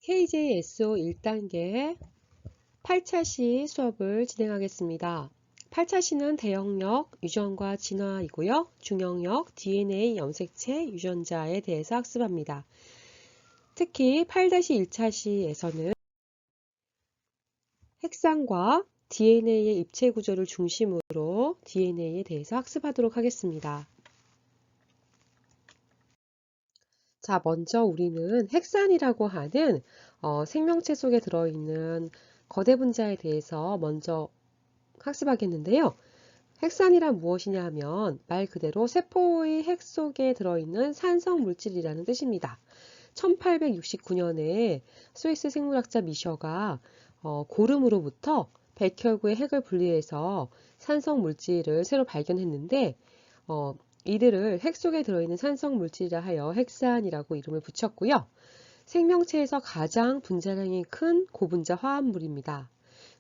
KJSO 1단계 8차시 수업을 진행하겠습니다. 8차시는 대역력 유전과 진화이고요. 중역력 DNA 염색체 유전자에 대해서 학습합니다. 특히 8-1차시에서는 핵산과 DNA의 입체 구조를 중심으로 DNA에 대해서 학습하도록 하겠습니다. 자, 먼저 우리는 핵산이라고 하는 생명체 속에 들어있는 거대 분자에 대해서 먼저 학습하겠는데요. 핵산이란 무엇이냐 하면 말 그대로 세포의 핵 속에 들어있는 산성 물질이라는 뜻입니다. 1869년에 스위스 생물학자 미셔가 고름으로부터 백혈구의 핵을 분리해서 산성 물질을 새로 발견했는데 이들을 핵 속에 들어있는 산성 물질이라 하여 핵산이라고 이름을 붙였고요. 생명체에서 가장 분자량이 큰 고분자 화합물입니다.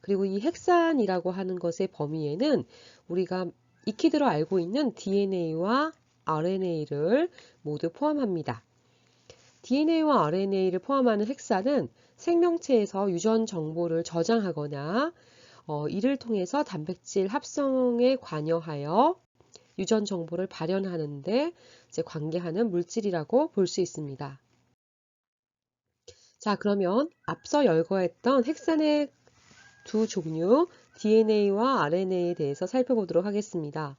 그리고 이 핵산이라고 하는 것의 범위에는 우리가 익히 들어 알고 있는 DNA와 RNA를 모두 포함합니다. DNA와 RNA를 포함하는 핵산은 생명체에서 유전 정보를 저장하거나 이를 통해서 단백질 합성에 관여하여 유전 정보를 발현하는 데 관계하는 물질이라고 볼 수 있습니다. 자, 그러면 앞서 열거했던 핵산의 두 종류 DNA와 RNA에 대해서 살펴보도록 하겠습니다.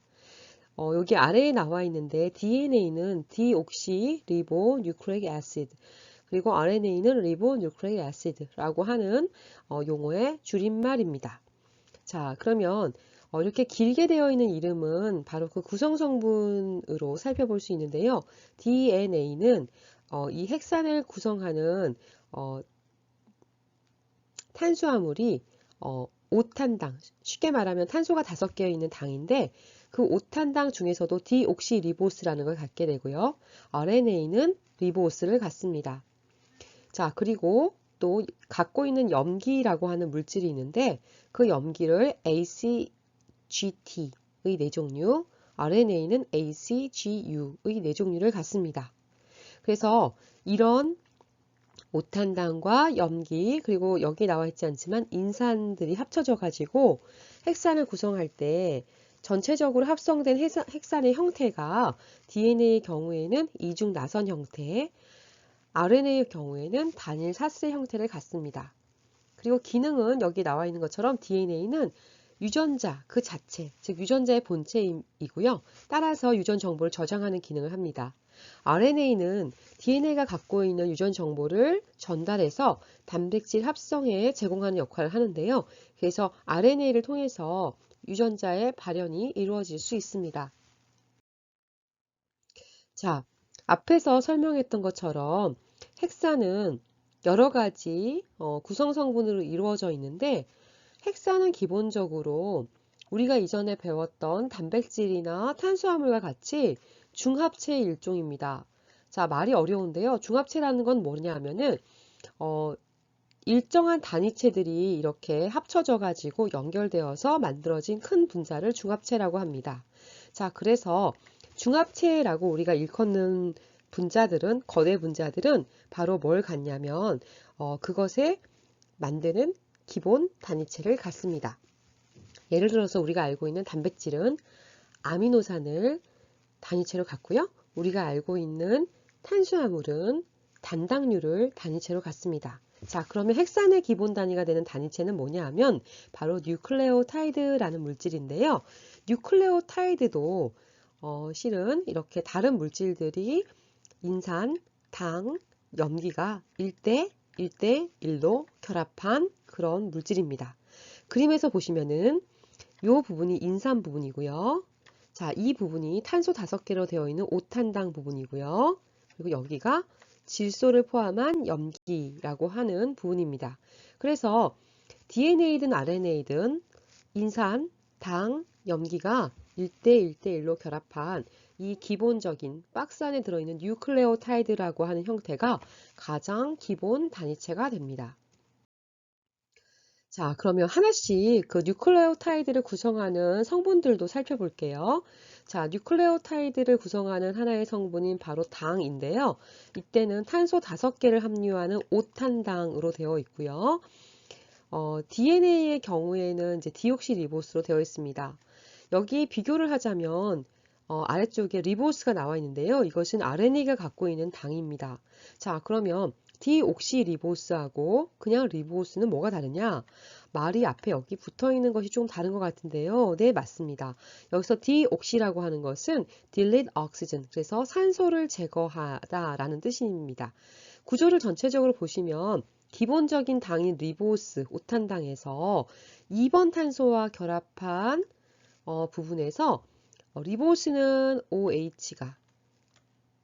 여기 아래에 나와 있는데 DNA는 디옥시리보 뉴클레익 애시드 그리고 RNA는 리보 뉴클레익 애시드라고 하는 용어의 줄임말입니다. 자, 그러면 이렇게 길게 되어 있는 이름은 바로 그 구성 성분으로 살펴볼 수 있는데요. DNA는 이 핵산을 구성하는 탄수화물이 5탄당, 쉽게 말하면 탄소가 5개 있는 당인데 그 5탄당 중에서도 디옥시리보스라는 걸 갖게 되고요. RNA는 리보스를 갖습니다. 자, 그리고 또 갖고 있는 염기라고 하는 물질이 있는데 그 염기를 ACGT의 4종류, RNA는 ACGU의 4종류를 갖습니다. 그래서 이런 5탄당과 염기 그리고 여기 나와 있지 않지만 인산들이 합쳐져 가지고 핵산을 구성할 때 전체적으로 합성된 핵산의 형태가 DNA의 경우에는 이중 나선 형태, RNA의 경우에는 단일 사슬 형태를 갖습니다. 그리고 기능은 여기 나와 있는 것처럼 DNA는 유전자 그 자체, 즉 유전자의 본체이고요. 따라서 유전 정보를 저장하는 기능을 합니다. RNA는 DNA가 갖고 있는 유전 정보를 전달해서 단백질 합성에 제공하는 역할을 하는데요. 그래서 RNA를 통해서 유전자의 발현이 이루어질 수 있습니다. 자, 앞에서 설명했던 것처럼 핵산은 여러 가지 구성 성분으로 이루어져 있는데 핵산은 기본적으로 우리가 이전에 배웠던 단백질이나 탄수화물과 같이 중합체의 일종입니다. 자, 말이 어려운데요. 중합체라는 건 뭐냐 하면은 일정한 단위체들이 이렇게 합쳐져 가지고 연결되어서 만들어진 큰 분자를 중합체라고 합니다. 자, 그래서 중합체라고 우리가 일컫는 분자들은, 거대 분자들은 바로 뭘 갖냐면 그것에 만드는 기본 단위체를 갖습니다. 예를 들어서 우리가 알고 있는 단백질은 아미노산을 단위체로 갖고요. 우리가 알고 있는 탄수화물은 단당류를 단위체로 갖습니다. 자, 그러면 핵산의 기본 단위가 되는 단위체는 뭐냐 하면 바로 뉴클레오타이드라는 물질인데요. 뉴클레오타이드도 실은 이렇게 다른 물질들이 인산, 당, 염기가 1대1로 결합한 그런 물질입니다. 그림에서 보시면은 이 부분이 인산 부분이고요. 자, 이 부분이 탄소 5개로 되어 있는 5탄당 부분이고요. 그리고 여기가 질소를 포함한 염기라고 하는 부분입니다. 그래서 DNA든 RNA든 인산, 당, 염기가 1대1로 결합한 이 기본적인 박스 안에 들어있는 뉴클레오타이드라고 하는 형태가 가장 기본 단위체가 됩니다. 자, 그러면 하나씩 그 뉴클레오타이드를 구성하는 성분들도 살펴볼게요. 자, 뉴클레오타이드를 구성하는 하나의 성분인 바로 당인데요. 이때는 탄소 5개를 함유하는 5탄당으로 되어 있고요. DNA의 경우에는 이제 디옥시리보스로 되어 있습니다. 여기 비교를 하자면 아래쪽에 리보스가 나와 있는데요. 이것은 RNA가 갖고 있는 당입니다. 자, 그러면 디옥시리보스하고 그냥 리보스는 뭐가 다르냐? 말이 앞에 여기 붙어 있는 것이 좀 다른 것 같은데요. 네, 맞습니다. 여기서 디옥시라고 하는 것은 delete oxygen, 그래서 산소를 제거하다라는 뜻입니다. 구조를 전체적으로 보시면 기본적인 당인 리보스, 5탄당에서 2번 탄소와 결합한 부분에서 리보스는 OH가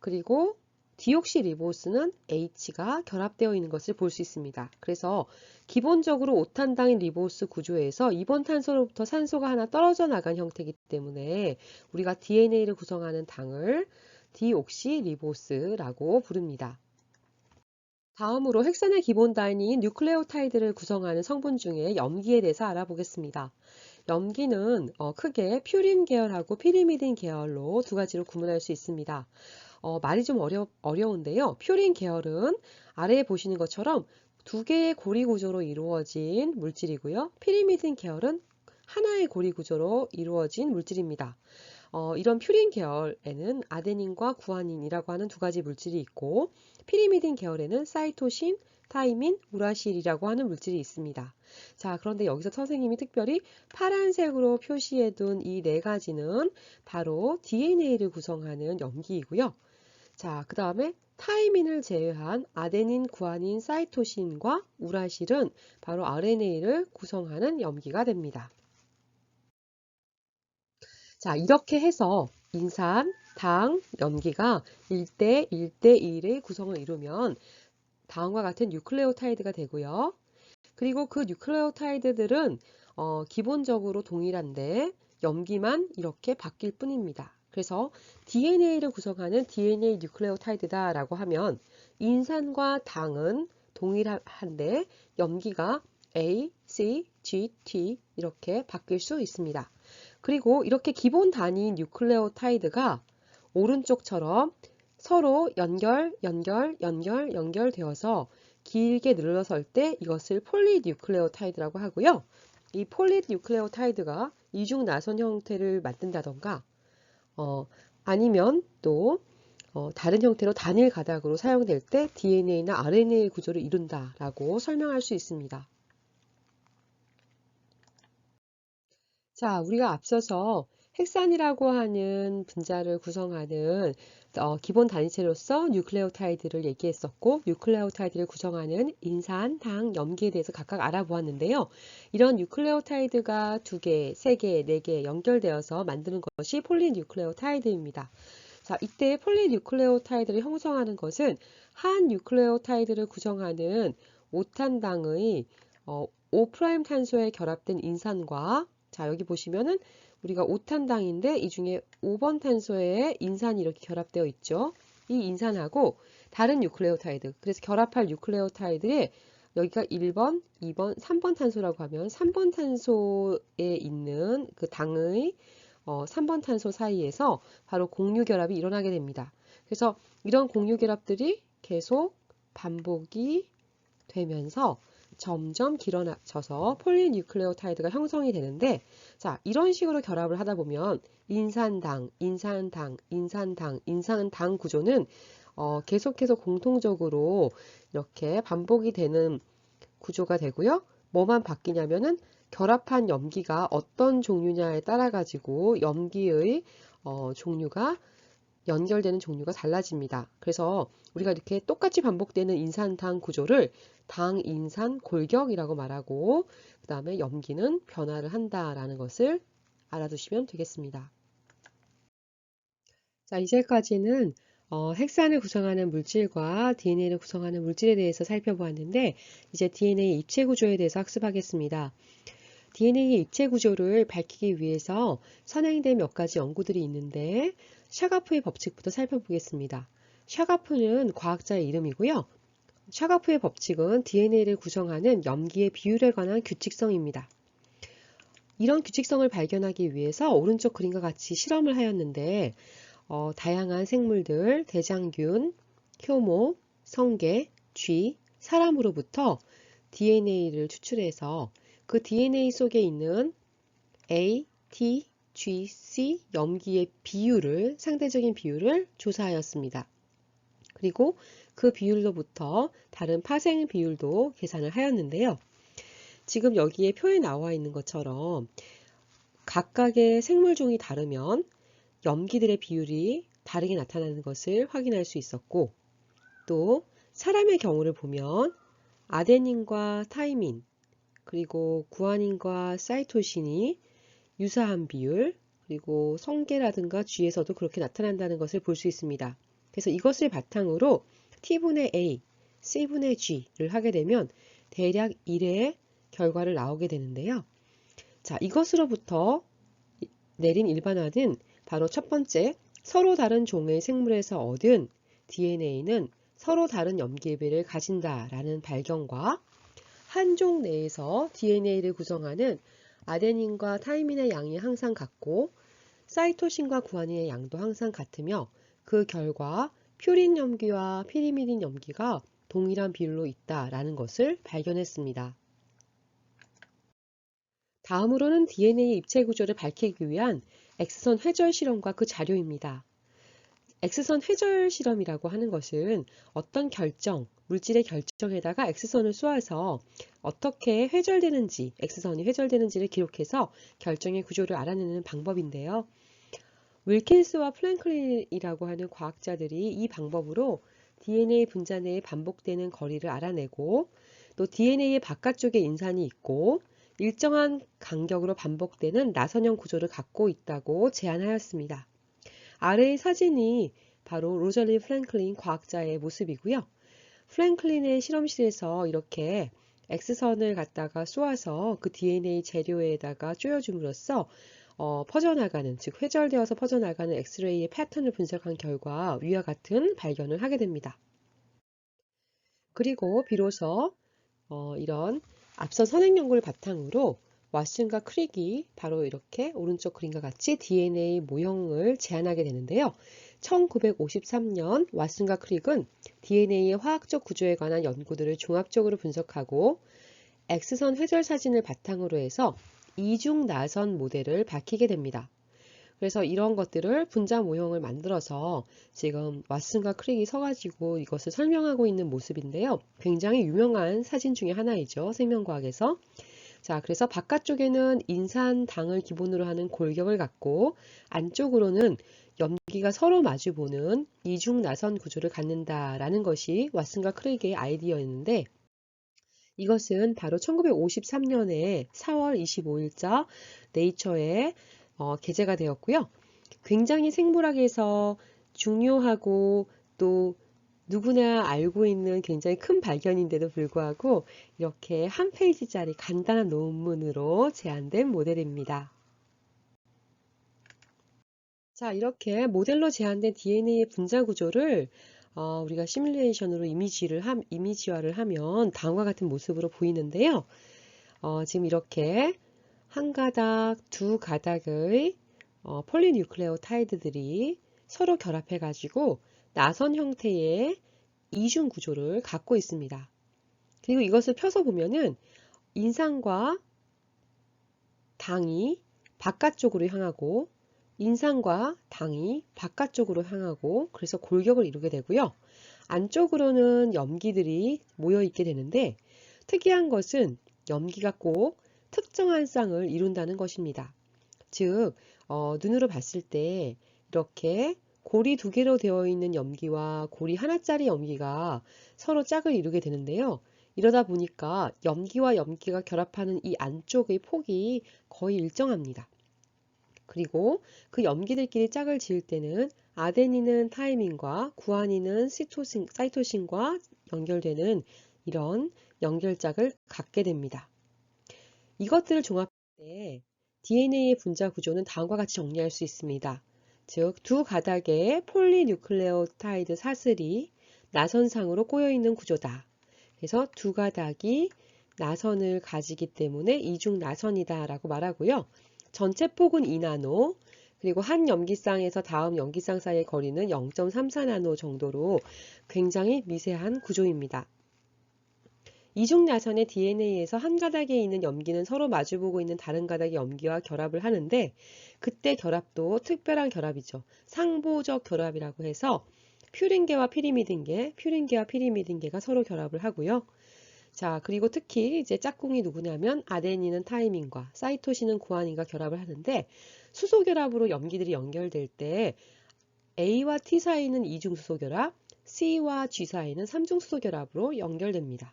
그리고 디옥시리보스는 H가 결합되어 있는 것을 볼 수 있습니다. 그래서 기본적으로 5탄당인 리보스 구조에서 2번 탄소로부터 산소가 하나 떨어져 나간 형태이기 때문에 우리가 DNA를 구성하는 당을 디옥시리보스라고 부릅니다. 다음으로 헥산의 기본 단위인 뉴클레오타이드를 구성하는 성분 중에 염기에 대해서 알아보겠습니다. 염기는 크게 퓨린 계열하고 피리미딘 계열로 두 가지로 구분할 수 있습니다. 말이 좀 어려운데요. 퓨린 계열은 아래에 보시는 것처럼 두 개의 고리 구조로 이루어진 물질이고요. 피리미딘 계열은 하나의 고리 구조로 이루어진 물질입니다. 이런 퓨린 계열에는 아데닌과 구아닌이라고 하는 두 가지 물질이 있고, 피리미딘 계열에는 사이토신, 타이민, 우라실이라고 하는 물질이 있습니다. 자, 그런데 여기서 선생님이 특별히 파란색으로 표시해둔 이 네 가지는 바로 DNA를 구성하는 염기이고요. 자, 그 다음에 타이민을 제외한 아데닌, 구아닌, 사이토신과 우라실은 바로 RNA를 구성하는 염기가 됩니다. 자, 이렇게 해서 인산, 당, 염기가 1대 1대 1의 구성을 이루면 다음과 같은 뉴클레오타이드가 되고요. 그리고 그 뉴클레오타이드들은 기본적으로 동일한데 염기만 이렇게 바뀔 뿐입니다. 그래서 DNA를 구성하는 DNA 뉴클레오타이드다라고 하면 인산과 당은 동일한데 염기가 A, C, G, T 이렇게 바뀔 수 있습니다. 그리고 이렇게 기본 단위인 뉴클레오타이드가 오른쪽처럼 서로 연결되어서 길게 늘어설 때 이것을 폴리뉴클레오타이드라고 하고요. 이 폴리뉴클레오타이드가 이중 나선 형태를 만든다던가 아니면 또 다른 형태로 단일 가닥으로 사용될 때 DNA나 RNA 구조를 이룬다라고 설명할 수 있습니다. 자, 우리가 앞서서 헥산이라고 하는 분자를 구성하는 기본 단위체로서 뉴클레오타이드를 얘기했었고, 뉴클레오타이드를 구성하는 인산, 당, 염기에 대해서 각각 알아보았는데요. 이런 뉴클레오타이드가 2개, 3개, 4개 연결되어서 만드는 것이 폴리뉴클레오타이드입니다. 자, 이때 폴리뉴클레오타이드를 형성하는 것은 한 뉴클레오타이드를 구성하는 5탄당의 5' 탄소에 결합된 인산과 자, 여기 보시면은 우리가 5탄당인데 이 중에 5번 탄소에 인산이 이렇게 결합되어 있죠. 이 인산하고 다른 뉴클레오타이드, 그래서 결합할 뉴클레오타이드에 여기가 1번, 2번, 3번 탄소라고 하면 3번 탄소에 있는 그 당의 3번 탄소 사이에서 바로 공유결합이 일어나게 됩니다. 그래서 이런 공유결합들이 계속 반복이 되면서 점점 길어져서 폴리뉴클레오타이드가 형성이 되는데, 자, 이런 식으로 결합을 하다 보면 인산당, 인산당, 인산당, 인산당 구조는 계속해서 공통적으로 이렇게 반복이 되는 구조가 되고요. 뭐만 바뀌냐면은 결합한 염기가 어떤 종류냐에 따라 가지고 염기의 종류가 연결되는 종류가 달라집니다. 그래서 우리가 이렇게 똑같이 반복되는 인산당 구조를 당인산 골격이라고 말하고, 그 다음에 염기는 변화를 한다라는 것을 알아두시면 되겠습니다. 자, 이제까지는 헥산을 구성하는 물질과 DNA를 구성하는 물질에 대해서 살펴보았는데, 이제 DNA 입체 구조에 대해서 학습하겠습니다. DNA 입체 구조를 밝히기 위해서 선행된 몇 가지 연구들이 있는데, 샤가프의 법칙부터 살펴보겠습니다. 샤가프는 과학자의 이름이고요. 샤가프의 법칙은 DNA를 구성하는 염기의 비율에 관한 규칙성입니다. 이런 규칙성을 발견하기 위해서 오른쪽 그림과 같이 실험을 하였는데 다양한 생물들, 대장균, 효모, 성게, 쥐, 사람으로부터 DNA를 추출해서 그 DNA 속에 있는 A, T, G, C 염기의 비율을, 상대적인 비율을 조사하였습니다. 그리고 그 비율로부터 다른 파생 비율도 계산을 하였는데요. 지금 여기에 표에 나와 있는 것처럼 각각의 생물종이 다르면 염기들의 비율이 다르게 나타나는 것을 확인할 수 있었고, 또 사람의 경우를 보면 아데닌과 타이민, 그리고 구아닌과 사이토신이 유사한 비율, 그리고 성게라든가 쥐에서도 그렇게 나타난다는 것을 볼 수 있습니다. 그래서 이것을 바탕으로 T분의 A, C분의 G를 하게 되면 대략 1의 결과를 나오게 되는데요. 자, 이것으로부터 내린 일반화는 바로 첫 번째, 서로 다른 종의 생물에서 얻은 DNA는 서로 다른 염기비를 가진다라는 발견과 한 종 내에서 DNA를 구성하는 아데닌과 타이민의 양이 항상 같고 사이토신과 구아닌의 양도 항상 같으며 그 결과 퓨린 염기와 피리미딘 염기가 동일한 비율로 있다라는 것을 발견했습니다. 다음으로는 DNA 입체 구조를 밝히기 위한 X선 회절 실험과 그 자료입니다. X선 회절 실험이라고 하는 것은 어떤 결정, 물질의 결정에다가 X선을 쏘아서 어떻게 회절되는지, X선이 회절되는지를 기록해서 결정의 구조를 알아내는 방법인데요. 윌킨스와 플랭클린이라고 하는 과학자들이 이 방법으로 DNA 분자 내에 반복되는 거리를 알아내고 또 DNA의 바깥쪽에 인산이 있고 일정한 간격으로 반복되는 나선형 구조를 갖고 있다고 제안하였습니다. 아래의 사진이 바로 로저리 플랭클린 과학자의 모습이고요. 플랭클린의 실험실에서 이렇게 X선을 갖다가 쏘아서 그 DNA 재료에다가 쪼여줌으로써 퍼져나가는, 즉 회절되어서 퍼져나가는 엑스레이의 패턴을 분석한 결과 위와 같은 발견을 하게 됩니다. 그리고 비로소 이런 앞선 선행 연구를 바탕으로 왓슨과 크릭이 바로 이렇게 오른쪽 그림과 같이 DNA 모형을 제안하게 되는데요. 1953년 왓슨과 크릭은 DNA의 화학적 구조에 관한 연구들을 종합적으로 분석하고 X선 회절 사진을 바탕으로 해서 이중 나선 모델을 밝히게 됩니다. 그래서 이런 것들을 분자 모형을 만들어서 지금 왓슨과 크릭이 서가지고 이것을 설명하고 있는 모습인데요. 굉장히 유명한 사진 중에 하나이죠. 생명과학에서. 자, 그래서 바깥쪽에는 인산당을 기본으로 하는 골격을 갖고 안쪽으로는 염기가 서로 마주보는 이중 나선 구조를 갖는다라는 것이 왓슨과 크릭의 아이디어였는데 이것은 바로 1953년에 4월 25일자 네이처에 게재가 되었고요. 굉장히 생물학에서 중요하고 또 누구나 알고 있는 굉장히 큰 발견인데도 불구하고 이렇게 한 페이지짜리 간단한 논문으로 제안된 모델입니다. 자, 이렇게 모델로 제안된 DNA의 분자 구조를 우리가 시뮬레이션으로 이미지화를 하면 다음과 같은 모습으로 보이는데요. 지금 이렇게 한 가닥, 두 가닥의 폴리뉴클레오타이드들이 서로 결합해 가지고 나선 형태의 이중 구조를 갖고 있습니다. 그리고 이것을 펴서 보면은 인산과 당이 바깥쪽으로 향하고 인산과 당이 바깥쪽으로 향하고 그래서 골격을 이루게 되고요. 안쪽으로는 염기들이 모여 있게 되는데 특이한 것은 염기가 꼭 특정한 쌍을 이룬다는 것입니다. 즉 눈으로 봤을 때 이렇게 고리 두 개로 되어 있는 염기와 고리 하나짜리 염기가 서로 짝을 이루게 되는데요. 이러다 보니까 염기와 염기가 결합하는 이 안쪽의 폭이 거의 일정합니다. 그리고 그 염기들끼리 짝을 지을 때는 아데닌은 타이민과 구아닌은 사이토신과 연결되는 이런 연결짝을 갖게 됩니다. 이것들을 종합할 때 DNA의 분자 구조는 다음과 같이 정리할 수 있습니다. 즉, 두 가닥의 폴리뉴클레오타이드 사슬이 나선상으로 꼬여 있는 구조다. 그래서 두 가닥이 나선을 가지기 때문에 이중 나선이다 라고 말하고요. 전체 폭은 2나노, 그리고 한 염기쌍에서 다음 염기쌍 사이의 거리는 0.34나노 정도로 굉장히 미세한 구조입니다. 이중 나선의 DNA에서 한 가닥에 있는 염기는 서로 마주보고 있는 다른 가닥의 염기와 결합을 하는데, 그때 결합도 특별한 결합이죠. 상보적 결합이라고 해서 퓨린계와 피리미딘계가 서로 결합을 하고요. 자, 그리고 특히 이제 짝꿍이 누구냐면 아데닌은 타이민과 사이토신은 구아닌과 결합을 하는데, 수소 결합으로 염기들이 연결될 때 A와 T 사이는 이중 수소 결합, C와 G 사이는 삼중 수소 결합으로 연결됩니다.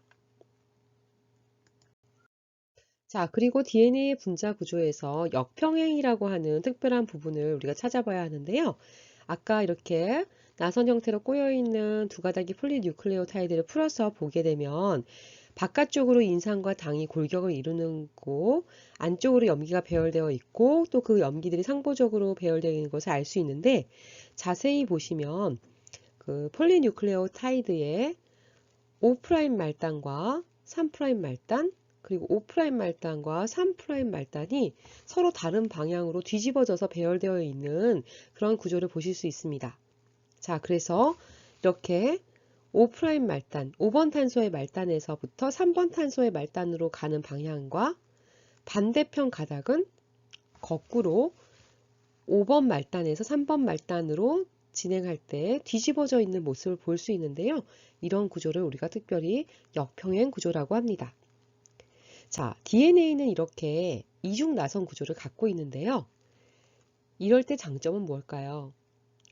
자, 그리고 DNA의 분자 구조에서 역평행이라고 하는 특별한 부분을 우리가 찾아봐야 하는데요. 아까 이렇게 나선 형태로 꼬여있는 두 가닥의 폴리뉴클레오타이드를 풀어서 보게 되면 바깥쪽으로 인산과 당이 골격을 이루는 거, 안쪽으로 염기가 배열되어 있고 또 그 염기들이 상보적으로 배열되어 있는 것을 알 수 있는데, 자세히 보시면 그 폴리뉴클레오타이드의 5' 말단과 3' 말단, 그리고 5' 말단과 3' 말단이 서로 다른 방향으로 뒤집어져서 배열되어 있는 그런 구조를 보실 수 있습니다. 자, 그래서 이렇게 5' 말단, 5번 탄소의 말단에서부터 3번 탄소의 말단으로 가는 방향과 반대편 가닥은 거꾸로 5번 말단에서 3번 말단으로 진행할 때 뒤집어져 있는 모습을 볼 수 있는데요. 이런 구조를 우리가 특별히 역평행 구조라고 합니다. 자, DNA는 이렇게 이중 나선 구조를 갖고 있는데요. 이럴 때 장점은 뭘까요?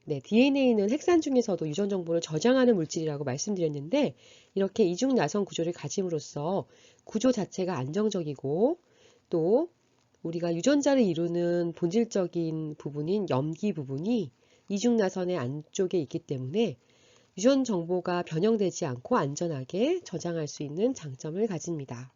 네, DNA는 핵산 중에서도 유전 정보를 저장하는 물질이라고 말씀드렸는데, 이렇게 이중 나선 구조를 가짐으로써 구조 자체가 안정적이고, 또 우리가 유전자를 이루는 본질적인 부분인 염기 부분이 이중 나선의 안쪽에 있기 때문에 유전 정보가 변형되지 않고 안전하게 저장할 수 있는 장점을 가집니다.